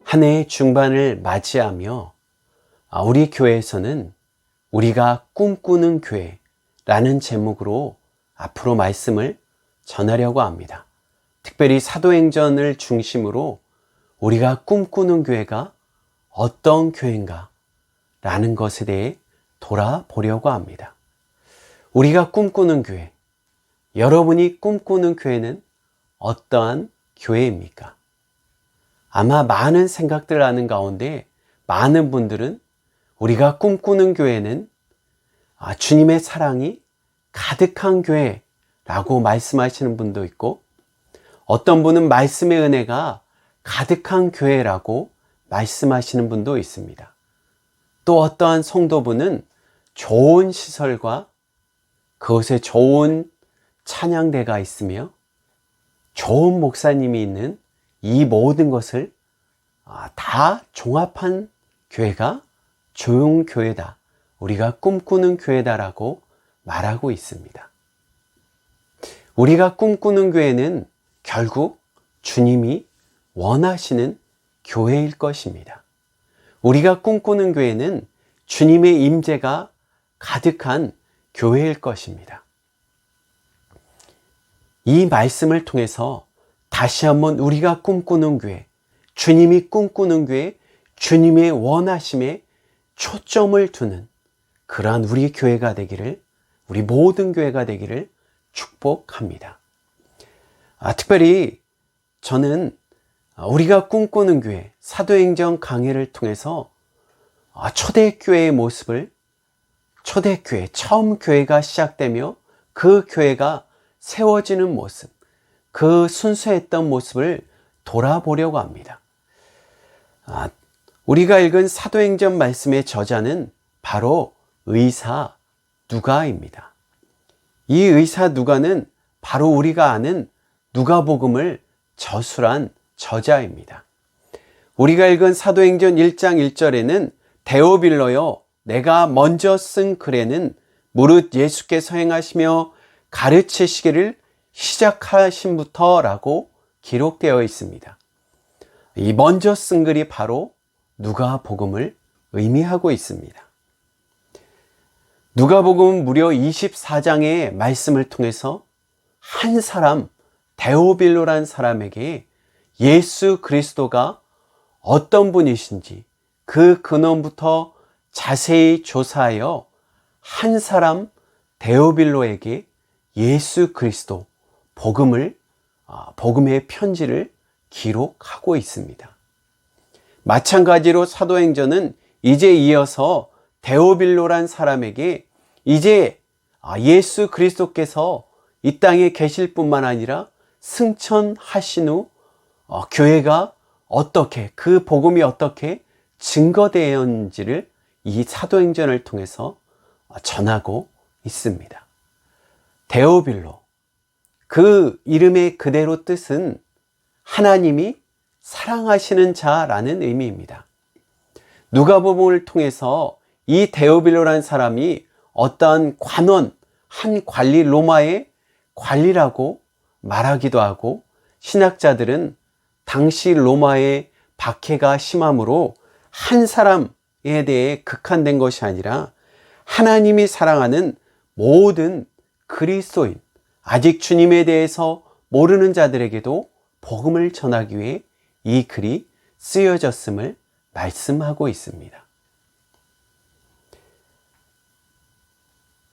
한 해의 중반을 맞이하며 우리 교회에서는 우리가 꿈꾸는 교회라는 제목으로 앞으로 말씀을 전하려고 합니다. 특별히 사도행전을 중심으로 우리가 꿈꾸는 교회가 어떤 교회인가 라는 것에 대해 돌아보려고 합니다. 우리가 꿈꾸는 교회, 여러분이 꿈꾸는 교회는 어떠한 교회입니까? 아마 많은 생각들을 하는 가운데 많은 분들은 우리가 꿈꾸는 교회는 주님의 사랑이 가득한 교회라고 말씀하시는 분도 있고, 어떤 분은 말씀의 은혜가 가득한 교회라고 말씀하시는 분도 있습니다. 또 어떠한 성도분은 좋은 시설과 그곳에 좋은 찬양대가 있으며 좋은 목사님이 있는 이 모든 것을 다 종합한 교회가 조용교회다, 우리가 꿈꾸는 교회다라고 말하고 있습니다. 우리가 꿈꾸는 교회는 결국 주님이 원하시는 교회일 것입니다. 우리가 꿈꾸는 교회는 주님의 임재가 가득한 교회일 것입니다. 이 말씀을 통해서 다시 한번 우리가 꿈꾸는 교회, 주님이 꿈꾸는 교회, 주님의 원하심에 초점을 두는 그러한 우리 교회가 되기를, 우리 모든 교회가 되기를 축복합니다. 특별히 저는 우리가 꿈꾸는 교회, 사도행전 강해를 통해서 초대교회의 모습을, 초대교회, 처음 교회가 시작되며 그 교회가 세워지는 모습, 그 순수했던 모습을 돌아보려고 합니다. 우리가 읽은 사도행전 말씀의 저자는 바로 의사 누가입니다. 이 의사 누가는 바로 우리가 아는 누가복음을 저술한 저자입니다. 우리가 읽은 사도행전 1장 1절에는 데오빌로여, 내가 먼저 쓴 글에는 무릇 예수께서 행하시며 가르치시기를 시작하신부터 라고 기록되어 있습니다. 이 먼저 쓴 글이 바로 누가복음을 의미하고 있습니다. 누가복음은 무려 24장의 말씀을 통해서 한 사람, 데오빌로란 사람에게 예수 그리스도가 어떤 분이신지 그 근원부터 자세히 조사하여 한 사람 데오빌로에게 예수 그리스도 복음의 편지를 기록하고 있습니다. 마찬가지로 사도행전은 이제 이어서 데오빌로란 사람에게 이제 예수 그리스도께서 이 땅에 계실 뿐만 아니라 승천하신 후 교회가 어떻게, 그 복음이 어떻게 증거되었는지를 이 사도행전을 통해서 전하고 있습니다. 데오빌로, 그 이름의 그대로 뜻은 하나님이 사랑하시는 자라는 의미입니다. 누가복음을 통해서 이 데오빌로라는 사람이 어떠한 관원, 한 관리, 로마의 관리라고 말하기도 하고, 신학자들은 당시 로마의 박해가 심하므로 한 사람에 대해 극한된 것이 아니라 하나님이 사랑하는 모든 그리스도인, 아직 주님에 대해서 모르는 자들에게도 복음을 전하기 위해 이 글이 쓰여졌음을 말씀하고 있습니다.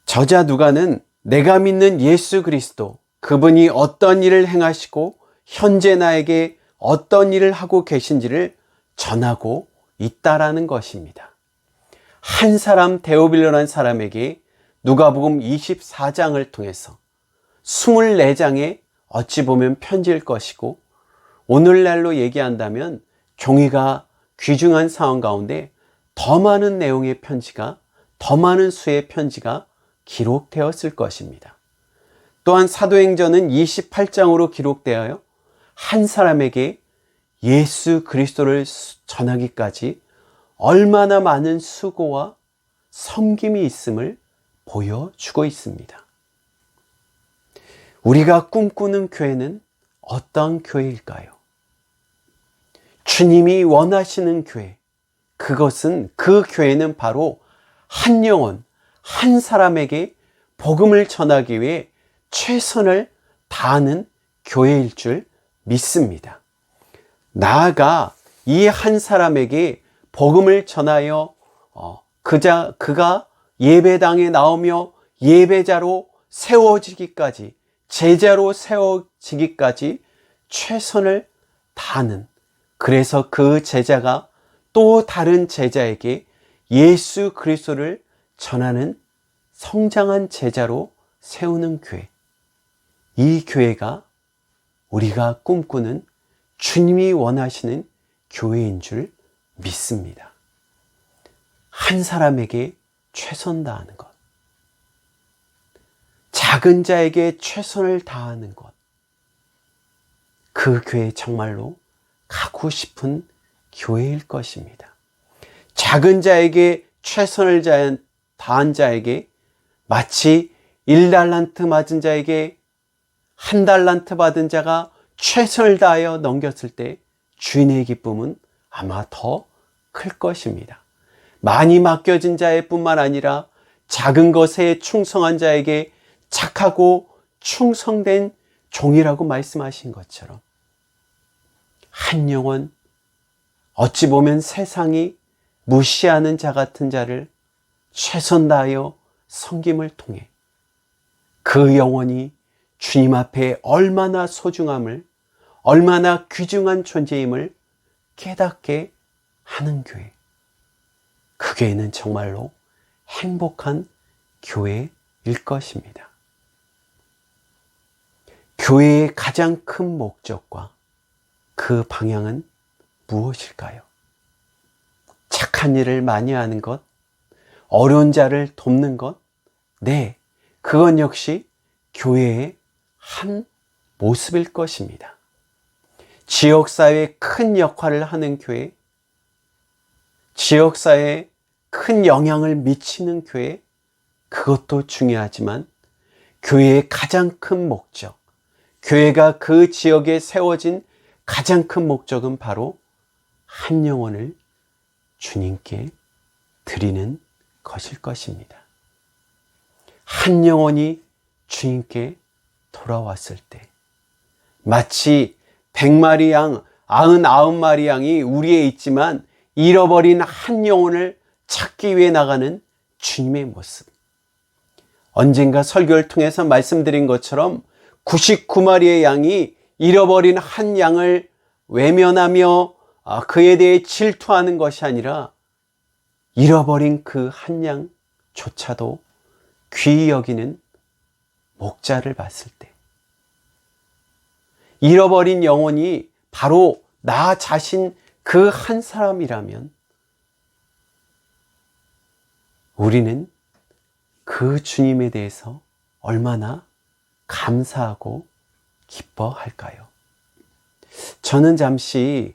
저자 누가는 내가 믿는 예수 그리스도, 그분이 어떤 일을 행하시고 현재 나에게 어떤 일을 하고 계신지를 전하고 있다라는 것입니다. 한 사람, 데오빌로라는 사람에게 누가복음 24장을 통해서 24장의 어찌 보면 편지일 것이고, 오늘날로 얘기한다면 종이가 귀중한 상황 가운데 더 많은 내용의 편지가, 더 많은 수의 편지가 기록되었을 것입니다. 또한 사도행전은 28장으로 기록되어 한 사람에게 예수 그리스도를 전하기까지 얼마나 많은 수고와 섬김이 있음을 보여주고 있습니다. 우리가 꿈꾸는 교회는 어떤 교회일까요? 주님이 원하시는 교회, 그것은 그 교회는 바로 한 영혼, 한 사람에게 복음을 전하기 위해 최선을 다하는 교회일 줄 믿습니다. 나아가 이 한 사람에게 복음을 전하여 그가 예배당에 나오며 예배자로 세워지기까지, 제자로 세워지기까지 최선을 다하는, 그래서 그 제자가 또 다른 제자에게 예수 그리스도를 전하는 성장한 제자로 세우는 교회, 이 교회가 우리가 꿈꾸는 주님이 원하시는 교회인 줄 믿습니다. 한 사람에게 최선 다하는 것, 작은 자에게 최선을 다하는 것, 그 교회 정말로 가고 싶은 교회일 것입니다. 작은 자에게 최선을 다한 자에게 마치 1달란트 맞은 자에게 1달란트 받은 자가 최선을 다하여 넘겼을 때 주인의 기쁨은 아마 더 클 것입니다. 많이 맡겨진 자의 뿐만 아니라 작은 것에 충성한 자에게 착하고 충성된 종이라고 말씀하신 것처럼 한 영혼, 어찌 보면 세상이 무시하는 자 같은 자를 최선 다하여 섬김을 통해 그 영혼이 주님 앞에 얼마나 소중함을, 얼마나 귀중한 존재임을 깨닫게 하는 교회, 그 교회는 정말로 행복한 교회일 것입니다. 교회의 가장 큰 목적과 그 방향은 무엇일까요? 착한 일을 많이 하는 것, 어려운 자를 돕는 것, 네, 그건 역시 교회의 한 모습일 것입니다. 지역사회에 큰 역할을 하는 교회, 지역사회에 큰 영향을 미치는 교회, 그것도 중요하지만 교회의 가장 큰 목적, 교회가 그 지역에 세워진 가장 큰 목적은 바로 한 영혼을 주님께 드리는 것일 것입니다. 한 영혼이 주님께 돌아왔을 때 마치 100마리 양, 99마리 양이 우리에 있지만 잃어버린 한 영혼을 찾기 위해 나가는 주님의 모습. 언젠가 설교를 통해서 말씀드린 것처럼 99마리의 양이 잃어버린 한 양을 외면하며 그에 대해 질투하는 것이 아니라 잃어버린 그 한 양조차도 귀히 여기는 목자를 봤을 때, 잃어버린 영혼이 바로 나 자신 그 한 사람이라면 우리는 그 주님에 대해서 얼마나 감사하고 기뻐할까요? 저는 잠시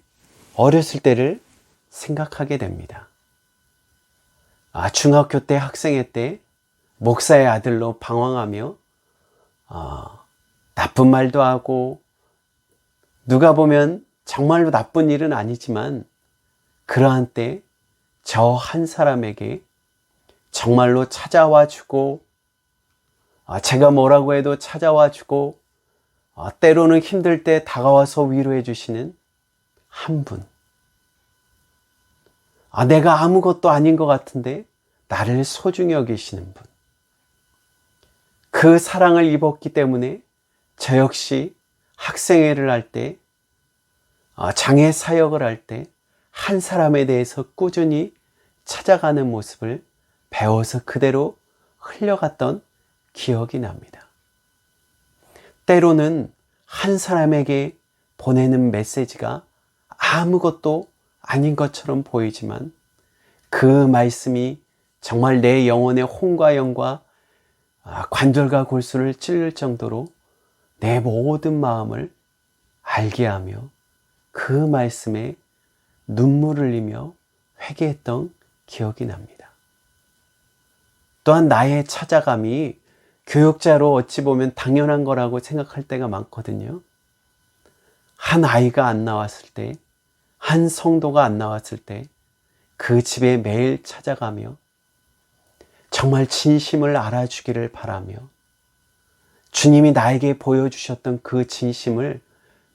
어렸을 때를 생각하게 됩니다. 중학교 때 학생회 때 목사의 아들로 방황하며 나쁜 말도 하고, 누가 보면 정말로 나쁜 일은 아니지만 그러한 때 저 한 사람에게 정말로 찾아와 주고, 제가 뭐라고 해도 찾아와 주고, 때로는 힘들 때 다가와서 위로해 주시는 한 분. 내가 아무것도 아닌 것 같은데 나를 소중히 여기시는 분. 그 사랑을 입었기 때문에 저 역시 학생회를 할 때, 장애 사역을 할 때 한 사람에 대해서 꾸준히 찾아가는 모습을 배워서 그대로 흘려갔던 기억이 납니다. 때로는 한 사람에게 보내는 메시지가 아무것도 아닌 것처럼 보이지만 그 말씀이 정말 내 영혼의 혼과 영과 관절과 골수를 찔릴 정도로 내 모든 마음을 알게 하며 그 말씀에 눈물을 흘리며 회개했던 기억이 납니다. 또한 나의 찾아감이 교육자로 어찌 보면 당연한 거라고 생각할 때가 많거든요. 한 아이가 안 나왔을 때 한 성도가 안 나왔을 때 그 집에 매일 찾아가며 정말 진심을 알아주기를 바라며 주님이 나에게 보여주셨던 그 진심을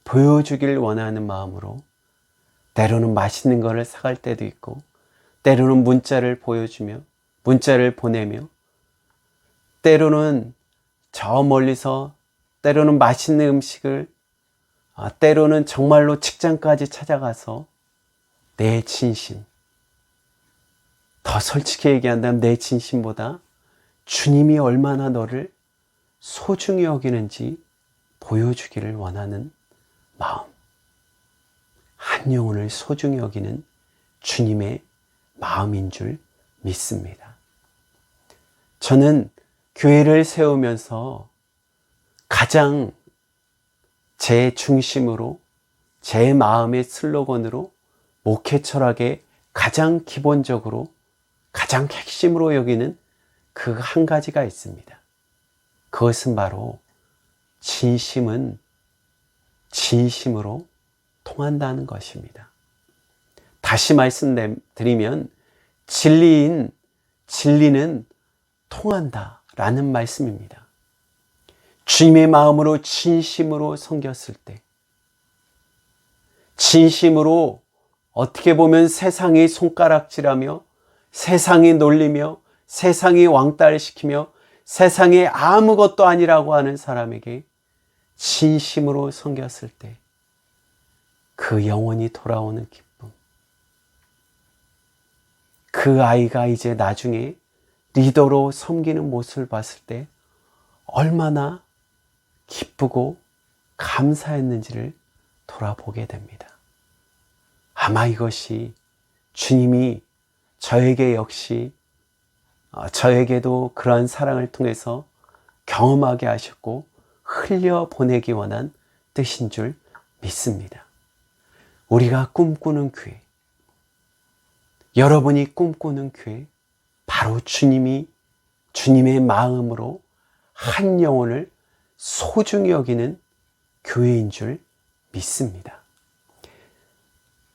보여주길 원하는 마음으로 때로는 맛있는 것을 사갈 때도 있고 때로는 문자를 보내며 때로는 저 멀리서 때로는 맛있는 음식을 때로는 정말로 직장까지 찾아가서 내 진심, 더 솔직히 얘기한다면 내 진심보다 주님이 얼마나 너를 소중히 여기는지 보여주기를 원하는 마음, 한 영혼을 소중히 여기는 주님의 마음인 줄 믿습니다. 저는 교회를 세우면서 가장 제 중심으로, 제 마음의 슬로건으로, 목회 철학의 가장 기본적으로, 가장 핵심으로 여기는 그 한 가지가 있습니다. 그것은 바로 진심은 진심으로 통한다는 것입니다. 다시 말씀드리면 진리는 통한다 라는 말씀입니다. 주님의 마음으로 진심으로 섬겼을 때, 진심으로 어떻게 보면 세상이 손가락질하며 세상이 놀리며 세상이 왕따시키며 세상에 아무것도 아니라고 하는 사람에게 진심으로 섬겼을 때 그 영혼이 돌아오는 기쁨, 그 아이가 이제 나중에 리더로 섬기는 모습을 봤을 때 얼마나 기쁘고 감사했는지를 돌아보게 됩니다. 아마 이것이 주님이 저에게도 그러한 사랑을 통해서 경험하게 하셨고 흘려보내기 원한 뜻인 줄 믿습니다. 우리가 꿈꾸는 교회, 여러분이 꿈꾸는 교회, 바로 주님의 마음으로 한 영혼을 소중히 여기는 교회인 줄 믿습니다.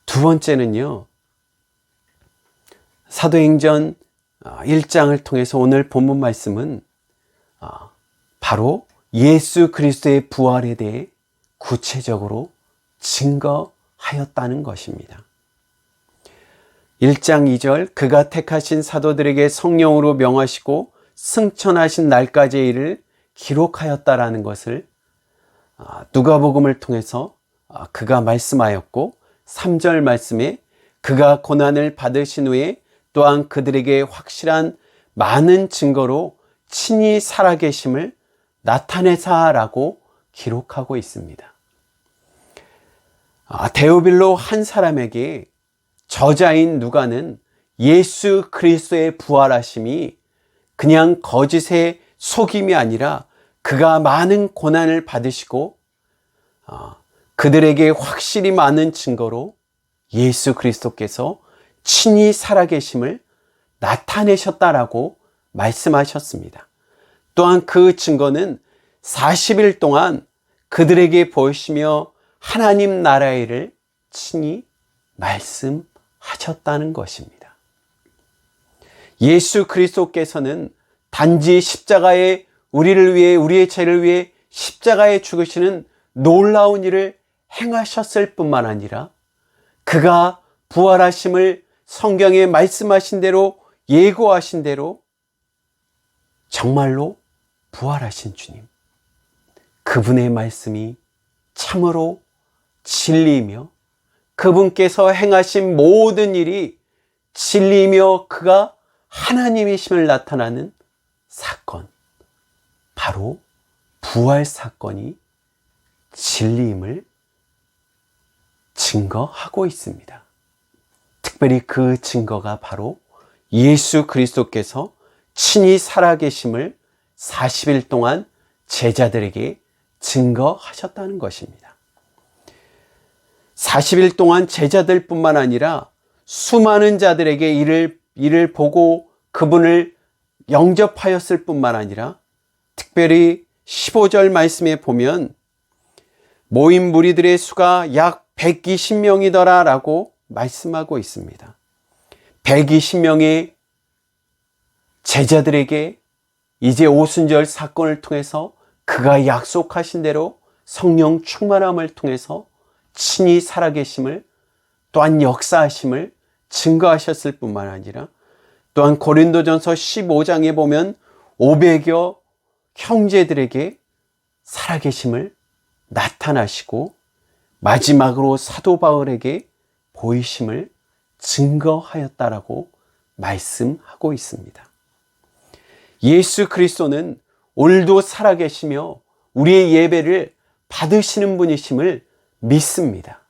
두 번째는요, 사도행전 1장을 통해서 오늘 본문 말씀은 바로 예수 그리스도의 부활에 대해 구체적으로 증거하였다는 것입니다. 1장 2절, 그가 택하신 사도들에게 성령으로 명하시고 승천하신 날까지의 일을 기록하였다라는 것을 누가복음을 통해서 그가 말씀하였고, 3절 말씀에 그가 고난을 받으신 후에 또한 그들에게 확실한 많은 증거로 친히 살아계심을 나타내사라고 기록하고 있습니다. 데오빌로 한 사람에게 저자인 누가는 예수 그리스도의 부활하심이 그냥 거짓의 속임이 아니라 그가 많은 고난을 받으시고 그들에게 확실히 많은 증거로 예수 그리스도께서 친히 살아계심을 나타내셨다라고 말씀하셨습니다. 또한 그 증거는 40일 동안 그들에게 보이시며 하나님 나라의 일을 친히 말씀하셨다는 것입니다. 예수 그리스도께서는 단지 십자가에 우리를 위해, 우리의 죄를 위해 십자가에 죽으시는 놀라운 일을 행하셨을 뿐만 아니라 그가 부활하심을 성경에 말씀하신 대로, 예고하신 대로 정말로 부활하신 주님, 그분의 말씀이 참으로 진리이며 그분께서 행하신 모든 일이 진리이며 그가 하나님이심을 나타나는 사건, 바로 부활 사건이 진리임을 증거하고 있습니다. 특별히 그 증거가 바로 예수 그리스도께서 친히 살아계심을 40일 동안 제자들에게 증거하셨다는 것입니다. 40일 동안 제자들뿐만 아니라 수많은 자들에게 이를 보고 그분을 영접하였을 뿐만 아니라 특별히 15절 말씀에 보면 모인 무리들의 수가 약 120명이더라 라고 말씀하고 있습니다. 120명의 제자들에게 이제 오순절 사건을 통해서 그가 약속하신 대로 성령 충만함을 통해서 친히 살아계심을 또한 역사하심을 증거하셨을 뿐만 아니라 또한 고린도전서 15장에 보면 500여 형제들에게 살아계심을 나타나시고 마지막으로 사도 바울에게 보이심을 증거하였다라고 말씀하고 있습니다. 예수 그리스도는 오늘도 살아계시며 우리의 예배를 받으시는 분이심을 믿습니다.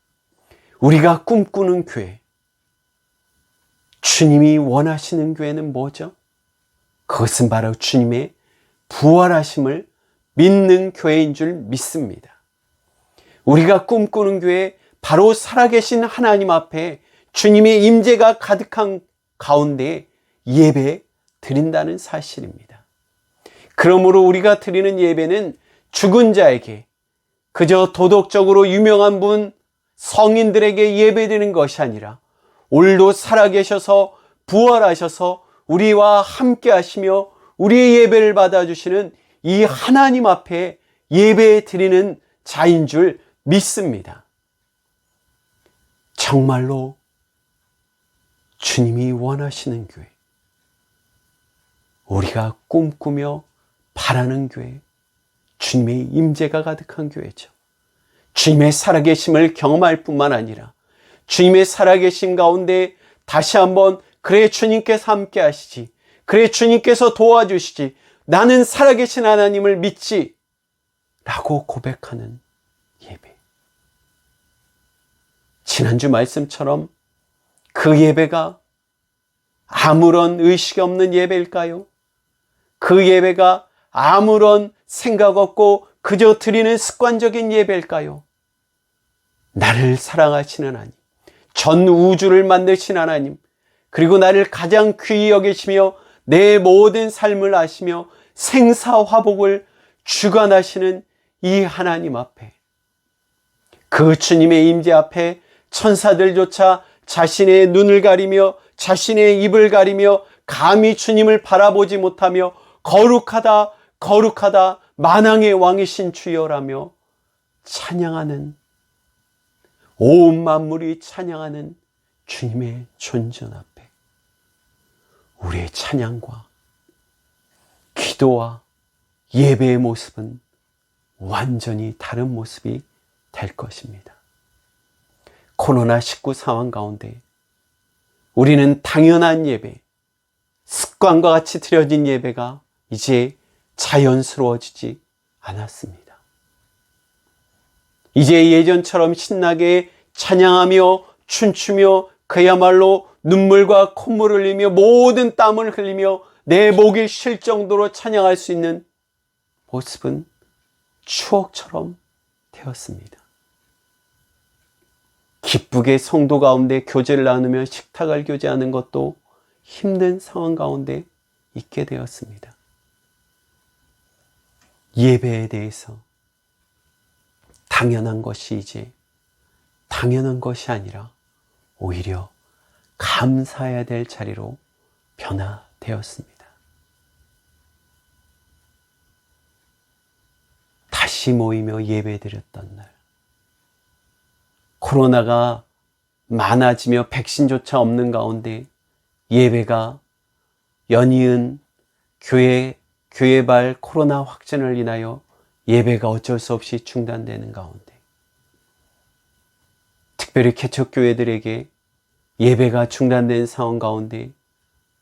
우리가 꿈꾸는 교회, 주님이 원하시는 교회는 뭐죠? 그것은 바로 주님의 부활하심을 믿는 교회인 줄 믿습니다. 우리가 꿈꾸는 교회, 바로 살아계신 하나님 앞에 주님의 임재가 가득한 가운데 예배 드린다는 사실입니다. 그러므로 우리가 드리는 예배는 죽은 자에게, 그저 도덕적으로 유명한 분, 성인들에게 예배드리는 것이 아니라 오늘도 살아계셔서 부활하셔서 우리와 함께 하시며 우리의 예배를 받아주시는 이 하나님 앞에 예배 드리는 자인 줄 믿습니다. 정말로 주님이 원하시는 교회, 우리가 꿈꾸며 바라는 교회, 주님의 임재가 가득한 교회죠. 주님의 살아계심을 경험할 뿐만 아니라 주님의 살아계심 가운데 다시 한번 그래 주님께서 함께 하시지, 그래 주님께서 도와주시지, 나는 살아계신 하나님을 믿지 라고 고백하는 예배. 지난주 말씀처럼 그 예배가 아무런 의식이 없는 예배일까요? 그 예배가 아무런 생각 없고 그저 드리는 습관적인 예배일까요? 나를 사랑하시는 하나님, 전 우주를 만드신 하나님, 그리고 나를 가장 귀히 여기시며 내 모든 삶을 아시며 생사화복을 주관하시는 이 하나님 앞에, 그 주님의 임재 앞에 천사들조차 자신의 눈을 가리며 자신의 입을 가리며 감히 주님을 바라보지 못하며 거룩하다 거룩하다 만왕의 왕이신 주여라며 찬양하는, 온 만물이 찬양하는 주님의 존전 앞에 우리의 찬양과 기도와 예배의 모습은 완전히 다른 모습이 될 것입니다. 코로나19 상황 가운데 우리는 당연한 예배, 습관과 같이 드려진 예배가 이제 자연스러워지지 않았습니다. 이제 예전처럼 신나게 찬양하며 춤추며 그야말로 눈물과 콧물을 흘리며 모든 땀을 흘리며 내 목이 쉴 정도로 찬양할 수 있는 모습은 추억처럼 되었습니다. 기쁘게 성도 가운데 교제를 나누며 식탁을 교제하는 것도 힘든 상황 가운데 있게 되었습니다. 예배에 대해서 당연한 것이 이제 당연한 것이 아니라 오히려 감사해야 될 자리로 변화되었습니다. 다시 모이며 예배드렸던 날, 코로나가 많아지며 백신조차 없는 가운데 예배가 연이은 교회발 코로나 확진을 인하여 예배가 어쩔 수 없이 중단되는 가운데, 특별히 개척교회들에게 예배가 중단된 상황 가운데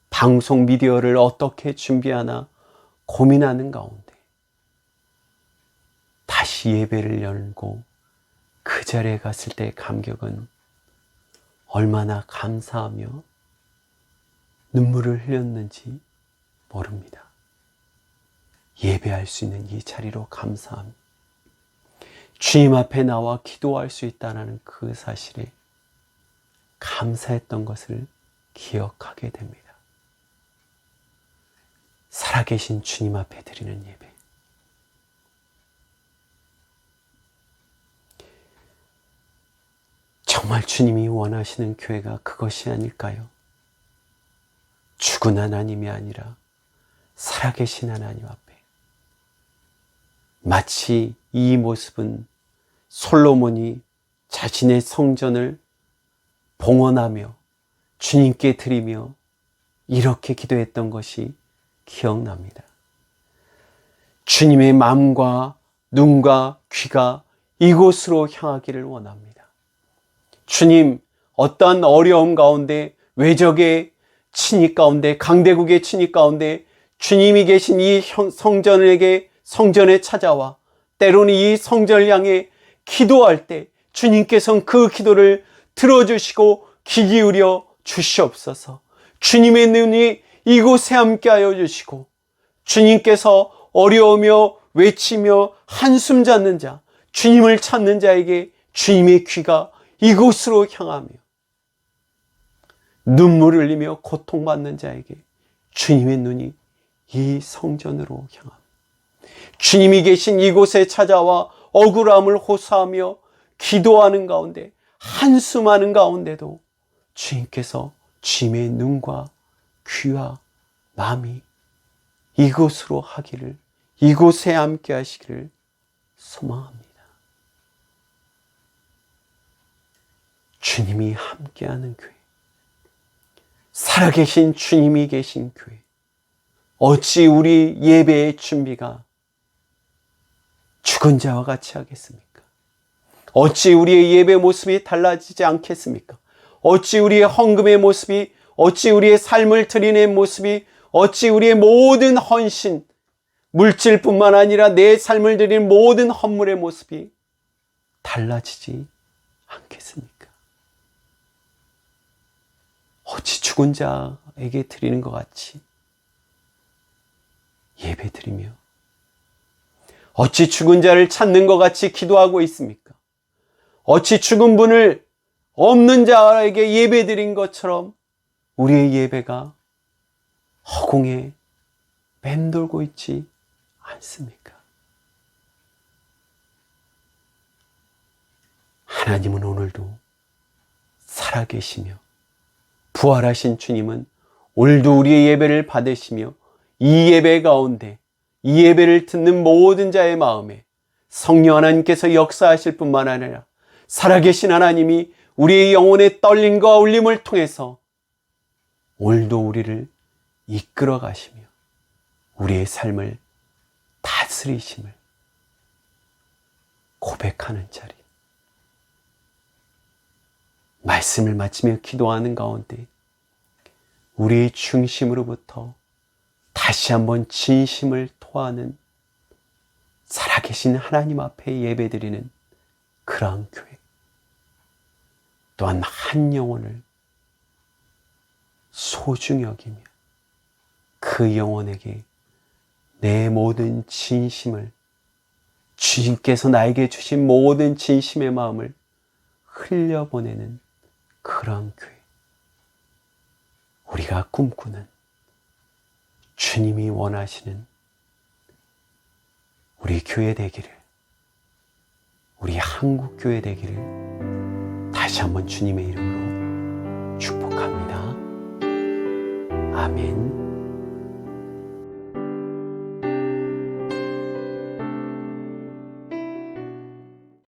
방송 미디어를 어떻게 준비하나 고민하는 가운데 다시 예배를 열고 그 자리에 갔을 때의 감격은 얼마나 감사하며 눈물을 흘렸는지 모릅니다. 예배할 수 있는 이 자리로 감사합니다. 주님 앞에 나와 기도할 수 있다는 그 사실에 감사했던 것을 기억하게 됩니다. 살아계신 주님 앞에 드리는 예배, 정말 주님이 원하시는 교회가 그것이 아닐까요? 죽은 하나님이 아니라 살아계신 하나님 앞에. 마치 이 모습은 솔로몬이 자신의 성전을 봉헌하며 주님께 드리며 이렇게 기도했던 것이 기억납니다. 주님의 마음과 눈과 귀가 이곳으로 향하기를 원합니다. 주님, 어떠한 어려움 가운데, 외적의 침입 가운데, 강대국의 침입 가운데 주님이 계신 이 성전에 찾아와 때로는 이 성전을 향해 기도할 때 주님께서는 그 기도를 들어주시고 귀 기울여 주시옵소서. 주님의 눈이 이곳에 함께하여 주시고 주님께서 어려우며 외치며 한숨 잤는 자, 주님을 찾는 자에게 주님의 귀가 이곳으로 향하며 눈물을 흘리며 고통받는 자에게 주님의 눈이 이 성전으로 향합니다. 주님이 계신 이곳에 찾아와 억울함을 호소하며 기도하는 가운데, 한숨하는 가운데도 주님께서 주님의 눈과 귀와 마음이 이곳으로 하기를, 이곳에 함께 하시기를 소망합니다. 주님이 함께하는 교회, 살아계신 주님이 계신 교회, 어찌 우리 예배의 준비가 죽은 자와 같이 하겠습니까? 어찌 우리의 예배 모습이 달라지지 않겠습니까? 어찌 우리의 헌금의 모습이, 어찌 우리의 삶을 드리는 모습이, 어찌 우리의 모든 헌신, 물질뿐만 아니라 내 삶을 드리는 모든 헌물의 모습이 달라지지 않겠습니까? 어찌 죽은 자에게 드리는 것 같이 예배 드리며, 어찌 죽은 자를 찾는 것 같이 기도하고 있습니까? 어찌 죽은 분을 없는 자에게 예배 드린 것처럼 우리의 예배가 허공에 맴돌고 있지 않습니까? 하나님은 오늘도 살아계시며 부활하신 주님은 오늘도 우리의 예배를 받으시며 이 예배 가운데, 이 예배를 듣는 모든 자의 마음에 성령 하나님께서 역사하실 뿐만 아니라 살아계신 하나님이 우리의 영혼의 떨림과 울림을 통해서 오늘도 우리를 이끌어 가시며 우리의 삶을 다스리심을 고백하는 자리, 말씀을 마치며 기도하는 가운데 우리의 중심으로부터 다시 한번 진심을 토하는 살아계신 하나님 앞에 예배드리는 그러한 교회, 또한 한 영혼을 소중히 여기며 그 영혼에게 내 모든 진심을, 주님께서 나에게 주신 모든 진심의 마음을 흘려보내는 그런 교회, 우리가 꿈꾸는, 주님이 원하시는 우리 교회 되기를, 우리 한국 교회 되기를 다시 한번 주님의 이름으로 축복합니다. 아멘.